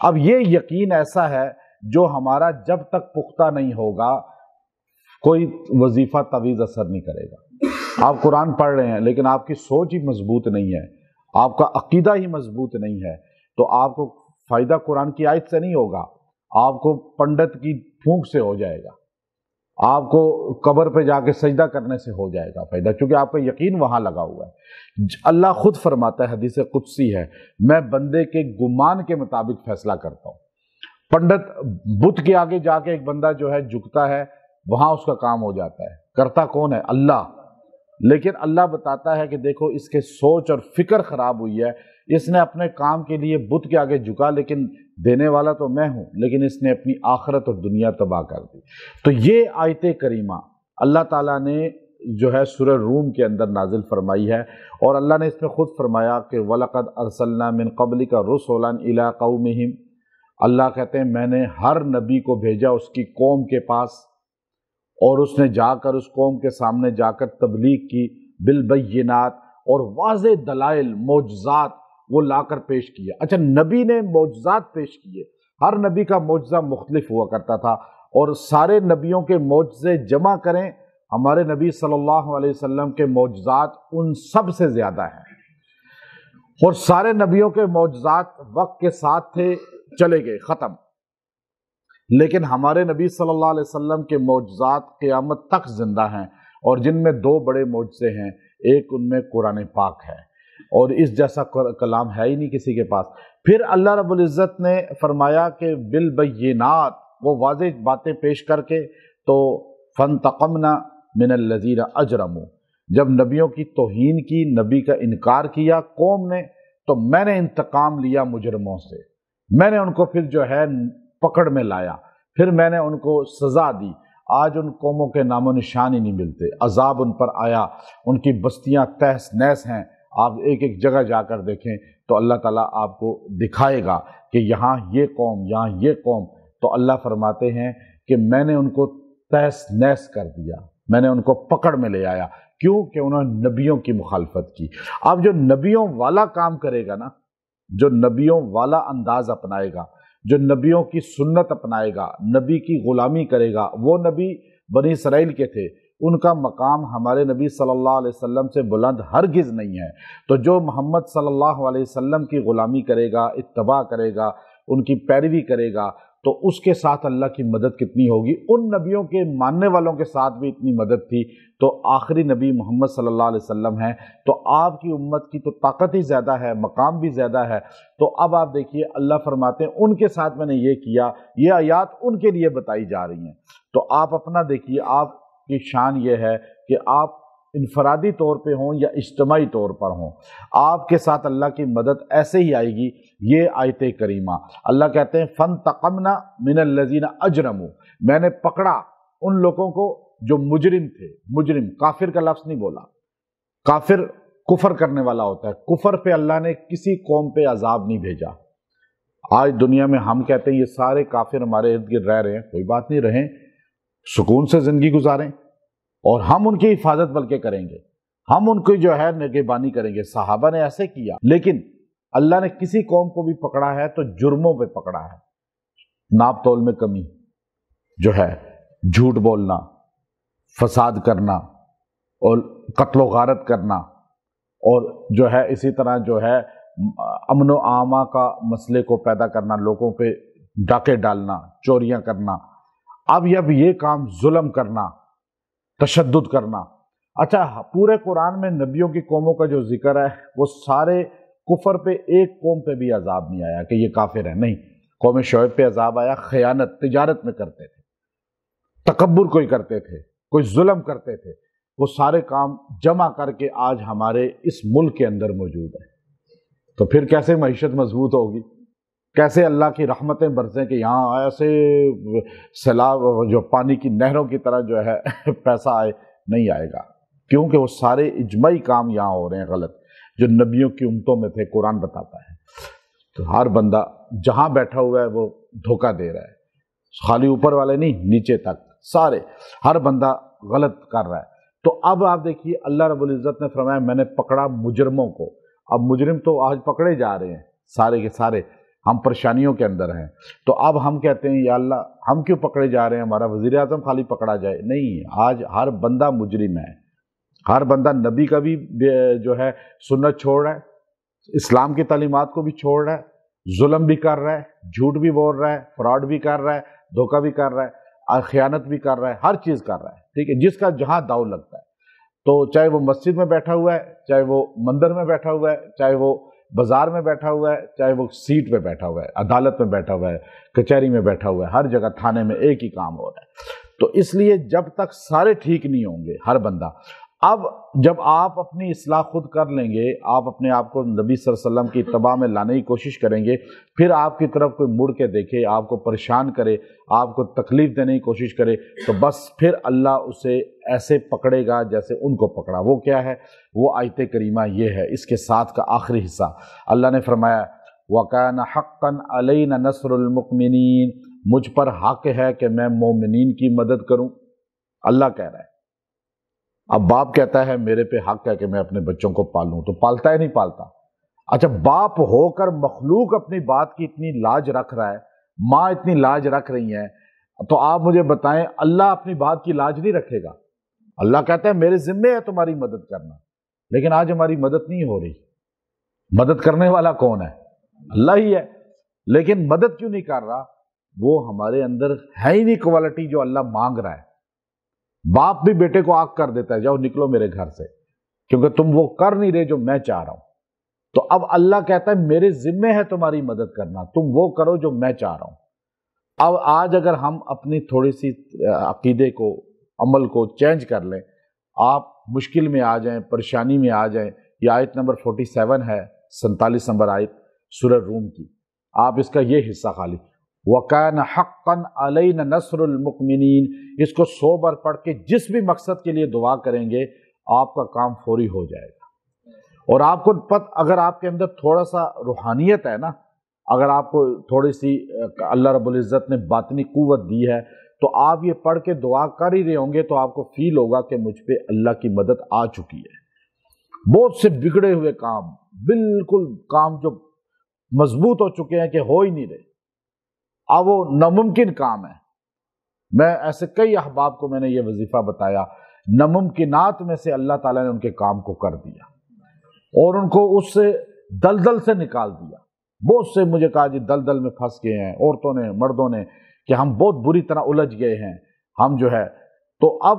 اب یہ یقین ایسا ہے جو ہمارا جب تک پختہ نہیں ہوگا کوئی وظیفہ تعویذ اثر نہیں کرے گا۔ آپ قرآن پڑھ رہے ہیں لیکن آپ کی سوچ ہی مضبوط نہیں ہے، آپ کا عقیدہ ہی مضبوط نہیں ہے، تو آپ کو فائدہ قرآن کی آیت سے نہیں ہوگا، آپ کو پنڈت کی پھونک سے ہو جائے گا، آپ کو قبر پہ جا کے سجدہ کرنے سے ہو جائے گا فائدہ، کیونکہ آپ کا یقین وہاں لگا ہوا ہے۔ اللہ خود فرماتا ہے، حدیث قدسی ہے، میں بندے کے گمان کے مطابق فیصلہ کرتا ہوں۔ پنڈت بت کے آگے جا کے ایک بندہ جو ہے جھکتا ہے، وہاں اس کا کام ہو جاتا ہے، کرتا کون ہے؟ اللہ۔ لیکن اللہ بتاتا ہے کہ دیکھو اس کے سوچ اور فکر خراب ہوئی ہے، اس نے اپنے کام کے لیے بت کے آگے جھکا، لیکن دینے والا تو میں ہوں، لیکن اس نے اپنی آخرت اور دنیا تباہ کر دی۔ تو یہ آیت کریمہ اللہ تعالیٰ نے جو ہے سورہ روم کے اندر نازل فرمائی ہے، اور اللہ نے اس میں خود فرمایا کہ وَلَقَدْ أَرْسَلْنَا مِن قَبْلِكَ رُسُلًا إِلَىٰ قَوْمِهِمْ، اللہ کہتے ہیں میں نے ہر نبی کو بھیجا اس کی قوم کے پاس، اور اس نے جا کر اس قوم کے سامنے جا کر تبلیغ کی بالبینات، اور واضح دلائل معجزات وہ لا کر پیش کیا۔ اچھا، نبی نے معجزات پیش کیے، ہر نبی کا معجزہ مختلف ہوا کرتا تھا، اور سارے نبیوں کے معجزے جمع کریں، ہمارے نبی صلی اللہ علیہ وسلم کے معجزات ان سب سے زیادہ ہیں، اور سارے نبیوں کے معجزات وقت کے ساتھ تھے، چلے گئے، ختم۔ لیکن ہمارے نبی صلی اللہ علیہ وسلم کے معجزات قیامت تک زندہ ہیں، اور جن میں دو بڑے معجزے ہیں، ایک ان میں قرآن پاک ہے، اور اس جیسا کلام ہے ہی نہیں کسی کے پاس۔ پھر اللہ رب العزت نے فرمایا کہ بالبینات، وہ واضح باتیں پیش کر کے، تو فانتقمنا من الذین اجرموا، جب نبیوں کی توہین کی، نبی کا انکار کیا قوم نے، تو میں نے انتقام لیا مجرموں سے، میں نے ان کو پھر جو ہے پکڑ میں لایا، پھر میں نے ان کو سزا دی۔ آج ان قوموں کے نام و نشان ہی نہیں ملتے، عذاب ان پر آیا، ان کی بستیاں تہس نہس ہیں۔ آپ ایک ایک جگہ جا کر دیکھیں تو اللہ تعالیٰ آپ کو دکھائے گا کہ یہاں یہ قوم، یہاں یہ قوم، تو اللہ فرماتے ہیں کہ میں نے ان کو تہس نہس کر دیا، میں نے ان کو پکڑ میں لے آیا، کیوں کہ انہوں نے نبیوں کی مخالفت کی۔ اب جو نبیوں والا کام کرے گا نا، جو نبیوں والا انداز اپنائے گا، جو نبیوں کی سنت اپنائے گا، نبی کی غلامی کرے گا، وہ نبی بنی اسرائیل کے تھے، ان کا مقام ہمارے نبی صلی اللہ علیہ وسلم سے بلند ہرگز نہیں ہے۔ تو جو محمد صلی اللہ علیہ وسلم کی غلامی کرے گا، اتباع کرے گا، ان کی پیروی کرے گا، تو اس کے ساتھ اللہ کی مدد کتنی ہوگی۔ ان نبیوں کے ماننے والوں کے ساتھ بھی اتنی مدد تھی، تو آخری نبی محمد صلی اللہ علیہ وسلم ہیں، تو آپ کی امت کی تو طاقت ہی زیادہ ہے، مقام بھی زیادہ ہے۔ تو اب آپ دیکھیے اللہ فرماتے ہیں ان کے ساتھ میں نے یہ کیا، یہ آیات ان کے لیے بتائی جا رہی ہیں۔ تو آپ اپنا دیکھیے، آپ کی شان یہ ہے کہ آپ انفرادی طور پہ ہوں یا اجتماعی طور پر ہوں، آپ کے ساتھ اللہ کی مدد ایسے ہی آئے گی۔ یہ آیت کریمہ اللہ کہتے ہیں فانتقمنا من الذین اجرموا، میں نے پکڑا ان لوگوں کو جو مجرم تھے۔ مجرم، کافر کا لفظ نہیں بولا، کافر کفر کرنے والا ہوتا ہے، کفر پہ اللہ نے کسی قوم پہ عذاب نہیں بھیجا۔ آج دنیا میں ہم کہتے ہیں یہ سارے کافر ہمارے ارد گرد رہ رہے ہیں، کوئی بات نہیں، رہیں، سکون سے زندگی گزاریں، اور ہم ان کی حفاظت بلکہ کریں گے، ہم ان کی جو ہے نگہبانی کریں گے۔ صحابہ نے ایسے کیا، لیکن اللہ نے کسی قوم کو بھی پکڑا ہے تو جرموں پہ پکڑا ہے، ناپ تول میں کمی جو ہے، جھوٹ بولنا، فساد کرنا، اور قتل و غارت کرنا، اور جو ہے اسی طرح جو ہے امن و امان کا مسئلے کو پیدا کرنا، لوگوں پہ ڈاکے ڈالنا، چوریاں کرنا، اب یہ کام ظلم کرنا، تشدد کرنا۔ اچھا، پورے قرآن میں نبیوں کی قوموں کا جو ذکر ہے وہ سارے کفر پہ، ایک قوم پہ بھی عذاب نہیں آیا کہ یہ کافر ہے، نہیں۔ قوم شعیب پہ عذاب آیا، خیانت تجارت میں کرتے تھے، تکبر کوئی کرتے تھے، کوئی ظلم کرتے تھے، وہ سارے کام جمع کر کے آج ہمارے اس ملک کے اندر موجود ہے۔ تو پھر کیسے معیشت مضبوط ہوگی، کیسے اللہ کی رحمتیں برسیں کہ یہاں ایسے سیلاب جو پانی کی نہروں کی طرح جو ہے پیسہ آئے، نہیں آئے گا، کیونکہ وہ سارے اجماعی کام یہاں ہو رہے ہیں غلط، جو نبیوں کی امتوں میں تھے۔ قرآن بتاتا ہے تو ہر بندہ جہاں بیٹھا ہوا ہے وہ دھوکہ دے رہا ہے، خالی اوپر والے نہیں، نیچے تک سارے، ہر بندہ غلط کر رہا ہے۔ تو اب آپ دیکھیے اللہ رب العزت نے فرمایا میں نے پکڑا مجرموں کو۔ اب مجرم تو آج پکڑے جا رہے ہیں سارے کے سارے، ہم پریشانیوں کے اندر ہیں، تو اب ہم کہتے ہیں یا اللہ ہم کیوں پکڑے جا رہے ہیں، ہمارا وزیر اعظم خالی پکڑا جائے؟ نہیں، آج ہر بندہ مجرم ہے، ہر بندہ نبی کا بھی جو ہے سنت چھوڑ رہا ہے، اسلام کی تعلیمات کو بھی چھوڑ رہا ہے، ظلم بھی کر رہا ہے، جھوٹ بھی بول رہا ہے، فراڈ بھی کر رہا ہے، دھوکہ بھی کر رہا ہے، خیانت بھی کر رہا ہے، ہر چیز کر رہا ہے، ٹھیک ہے، جس کا جہاں داؤ لگتا ہے، تو چاہے وہ مسجد میں بیٹھا ہوا ہے، چاہے وہ مندر میں بیٹھا ہوا ہے، چاہے وہ بازار میں بیٹھا ہوا ہے، چاہے وہ سیٹ پہ بیٹھا ہوا ہے، عدالت میں بیٹھا ہوا ہے، کچہری میں بیٹھا ہوا ہے، ہر جگہ تھانے میں ایک ہی کام ہو رہا ہے۔ تو اس لیے جب تک سارے ٹھیک نہیں ہوں گے ہر بندہ، اب جب آپ اپنی اصلاح خود کر لیں گے، آپ اپنے آپ کو نبی صلی اللہ علیہ وسلم کی اتباع میں لانے کی کوشش کریں گے، پھر آپ کی طرف کوئی مڑ کے دیکھے، آپ کو پریشان کرے، آپ کو تکلیف دینے کی کوشش کرے، تو بس پھر اللہ اسے ایسے پکڑے گا جیسے ان کو پکڑا۔ وہ کیا ہے؟ وہ آیت کریمہ یہ ہے، اس کے ساتھ کا آخری حصہ اللہ نے فرمایا وَكَانَ حَقًّا عَلَيْنَا نَصْرُ الْمُؤْمِنِينَ، مجھ پر حق ہے کہ میں مومنین کی مدد کروں، اللہ کہہ رہا ہے۔ اب باپ کہتا ہے میرے پہ حق ہے کہ میں اپنے بچوں کو پالوں، تو پالتا ہے نہیں پالتا؟ اچھا، باپ ہو کر مخلوق اپنی بات کی اتنی لاج رکھ رہا ہے، ماں اتنی لاج رکھ رہی ہیں، تو آپ مجھے بتائیں اللہ اپنی بات کی لاج نہیں رکھے گا؟ اللہ کہتا ہے میرے ذمے ہے تمہاری مدد کرنا، لیکن آج ہماری مدد نہیں ہو رہی۔ مدد کرنے والا کون ہے؟ اللہ ہی ہے، لیکن مدد کیوں نہیں کر رہا؟ وہ ہمارے اندر ہے ہی نہیں کوالٹی جو اللہ مانگ رہا ہے۔ باپ بھی بیٹے کو آگ کر دیتا ہے جاؤ نکلو میرے گھر سے، کیونکہ تم وہ کر نہیں رہے جو میں چاہ رہا ہوں۔ تو اب اللہ کہتا ہے میرے ذمے ہے تمہاری مدد کرنا، تم وہ کرو جو میں چاہ رہا ہوں۔ اب آج اگر ہم اپنی تھوڑی سی عقیدے کو، عمل کو چینج کر لیں، آپ مشکل میں آ جائیں، پریشانی میں آ جائیں، یہ آیت نمبر 47 ہے، 47 نمبر آیت سورہ روم کی، آپ اس کا یہ حصہ خالی وَكَانَ حَقًّا عَلَيْنَا نَصْرُ الْمُؤْمِنِينَ، اس کو 100 بار پڑھ کے جس بھی مقصد کے لیے دعا کریں گے آپ کا کام فوری ہو جائے گا۔ اور آپ کو اگر آپ کے اندر تھوڑا سا روحانیت ہے نا، اگر آپ کو تھوڑی سی اللہ رب العزت نے باطنی قوت دی ہے، تو آپ یہ پڑھ کے دعا کر ہی رہے ہوں گے تو آپ کو فیل ہوگا کہ مجھ پہ اللہ کی مدد آ چکی ہے۔ بہت سے بگڑے ہوئے کام، بالکل کام جو مضبوط ہو چکے ہیں کہ ہو ہی نہیں رہے، اب وہ ناممکن کام ہے۔ میں ایسے کئی احباب کو میں نے یہ وظیفہ بتایا، ناممکنات میں سے اللہ تعالیٰ نے ان کے کام کو کر دیا اور ان کو اس سے دلدل سے نکال دیا۔ بہت سے مجھے کہا جی دلدل میں پھنس گئے ہیں، عورتوں نے، مردوں نے، کہ ہم بہت بری طرح الجھ گئے ہیں ہم جو ہے۔ تو اب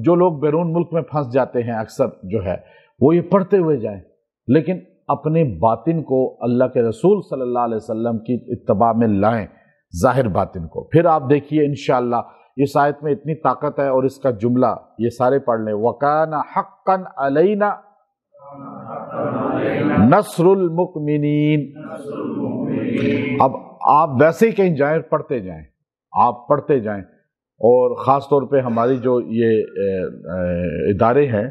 جو لوگ بیرون ملک میں پھنس جاتے ہیں اکثر جو ہے، وہ یہ پڑھتے ہوئے جائیں، لیکن اپنے باطن کو اللہ کے رسول صلی اللہ علیہ وسلم کی اتباع میں لائیں، ظاہر باطن کو، پھر آپ دیکھیے انشاءاللہ اس آیت میں اتنی طاقت ہے۔ اور اس کا جملہ یہ سارے پڑھ لیں، وَكَانَ حَقًّا عَلَيْنَا نَصْرُ الْمُؤْمِنِينَ۔ اب آپ ویسے ہی کہیں جائیں، پڑھتے جائیں، آپ پڑھتے جائیں، اور خاص طور پہ ہماری جو یہ ادارے ہیں،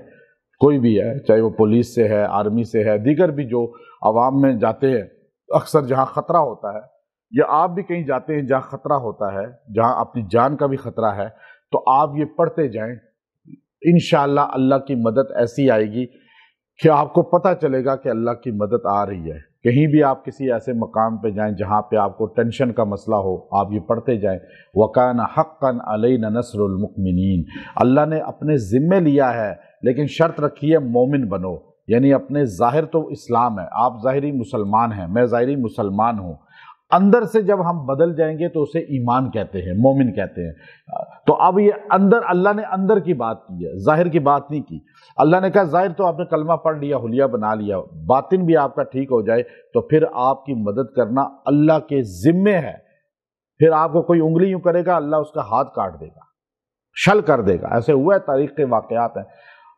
کوئی بھی ہے، چاہے وہ پولیس سے ہے، آرمی سے ہے، دیگر بھی جو عوام میں جاتے ہیں، اکثر جہاں خطرہ ہوتا ہے، یا آپ بھی کہیں جاتے ہیں جہاں خطرہ ہوتا ہے، جہاں اپنی جان کا بھی خطرہ ہے، تو آپ یہ پڑھتے جائیں، انشاءاللہ اللہ کی مدد ایسی آئے گی کہ آپ کو پتہ چلے گا کہ اللہ کی مدد آ رہی ہے۔ کہیں بھی آپ کسی ایسے مقام پہ جائیں جہاں پہ آپ کو ٹینشن کا مسئلہ ہو، آپ یہ پڑھتے جائیں، وَكَانَ حَقًّا عَلَيْنَا نَصْرُ الْمُؤْمِنِينَ۔ اللہ نے اپنے ذمے لیا ہے، لیکن شرط رکھی ہے مومن بنو، یعنی اپنے ظاہر تو اسلام ہے، آپ ظاہری مسلمان ہیں، میں ظاہری مسلمان ہوں، اندر سے جب ہم بدل جائیں گے تو اسے ایمان کہتے ہیں، مومن کہتے ہیں۔ تو اب یہ اندر، اللہ نے اندر کی بات کی ہے، ظاہر کی بات نہیں کی۔ اللہ نے کہا ظاہر تو آپ نے کلمہ پڑھ لیا، حلیہ بنا لیا، باطن بھی آپ کا ٹھیک ہو جائے تو پھر آپ کی مدد کرنا اللہ کے ذمے ہے۔ پھر آپ کو کوئی انگلی یوں کرے گا، اللہ اس کا ہاتھ کاٹ دے گا، شل کر دے گا۔ ایسے ہوا ہے، تاریخ کے واقعات ہیں۔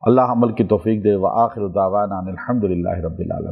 اللہ عمل کی توفیق دے۔ وآخر دعوانا ان الحمد للہ رب العالمین۔